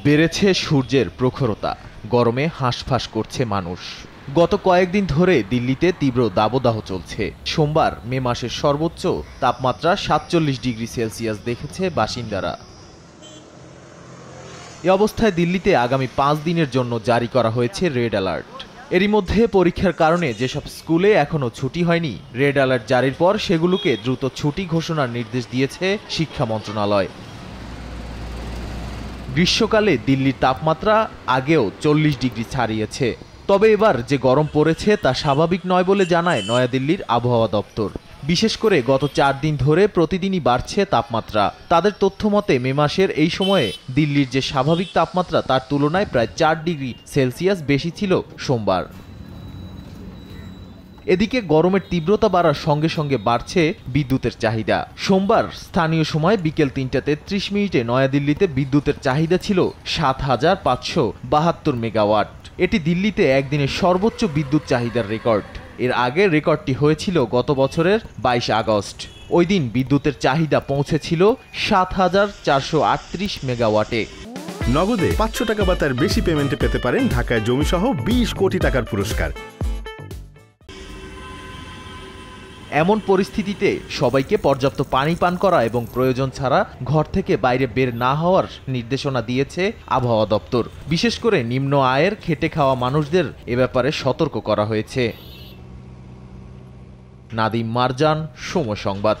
বেড়েছে সূর্যের প্রখরতা, গরমে হাঁসফাঁস করছে মানুষ। গত কয়েকদিন ধরে দিল্লিতে তীব্র দাবদাহ চলছে। সোমবার মে মাসের সর্বোচ্চ তাপমাত্রা ৪৭ ডিগ্রি সেলসিয়াস দেখেছে বাসিন্দারা। এ অবস্থায় দিল্লিতে আগামী ৫ দিনের জন্য জারি করা হয়েছে রেড অ্যালার্ট। এরই মধ্যে পরীক্ষার কারণে যেসব স্কুলে এখনও ছুটি হয়নি, রেড অ্যালার্ট জারির পর সেগুলোকে দ্রুত ছুটি ঘোষণার নির্দেশ দিয়েছে শিক্ষা মন্ত্রণালয়। গ্রীষ্মকালে দিল্লির তাপমাত্রা আগেও ৪০ ডিগ্রি ছাড়িয়েছে। তবে এবার যে গরম পড়েছে তা স্বাভাবিক নয় বলে জানায় নয়াদিল্লির আবহাওয়া দপ্তর। বিশেষ করে গত ৪ দিন ধরে প্রতিদিনই বাড়ছে তাপমাত্রা। তাদের তথ্য মতে মে মাসের এই সময়ে দিল্লির যে স্বাভাবিক তাপমাত্রা তার তুলনায় প্রায় ৪ ডিগ্রি সেলসিয়াস বেশি ছিল সোমবার। এদিকে গরমের তীব্রতা বাড়ার সঙ্গে সঙ্গে বাড়ছে বিদ্যুতের চাহিদা। সোমবার স্থানীয় সময় বিকেল ৩টা ৩৩ মিনিটে নয়াদিল্লিতে বিদ্যুতের চাহিদা ছিল ৭,৫৭২ মেগাওয়াট। এটি দিল্লিতে একদিনের সর্বোচ্চ বিদ্যুৎ চাহিদার রেকর্ড। এর আগে রেকর্ডটি হয়েছিল গত বছরের ২২ আগস্ট। ওই দিন বিদ্যুতের চাহিদা পৌঁছেছিল ৭,৪৩৮ মেগাওয়াটে। নগদে ৫০০ টাকা বা তার বেশি পেমেন্টে পেতে পারেন ঢাকায় জমিসহ ২০ কোটি টাকার পুরস্কার। এমন পরিস্থিতিতে সবাইকে পর্যাপ্ত পানি পান করা এবং প্রয়োজন ছাড়া ঘর থেকে বাইরে বের না হওয়ার নির্দেশনা দিয়েছে আবহাওয়া দপ্তর। বিশেষ করে নিম্ন আয়ের খেটে খাওয়া মানুষদের এ ব্যাপারে সতর্ক করা হয়েছে। নাদিম মারজান, সময় সংবাদ।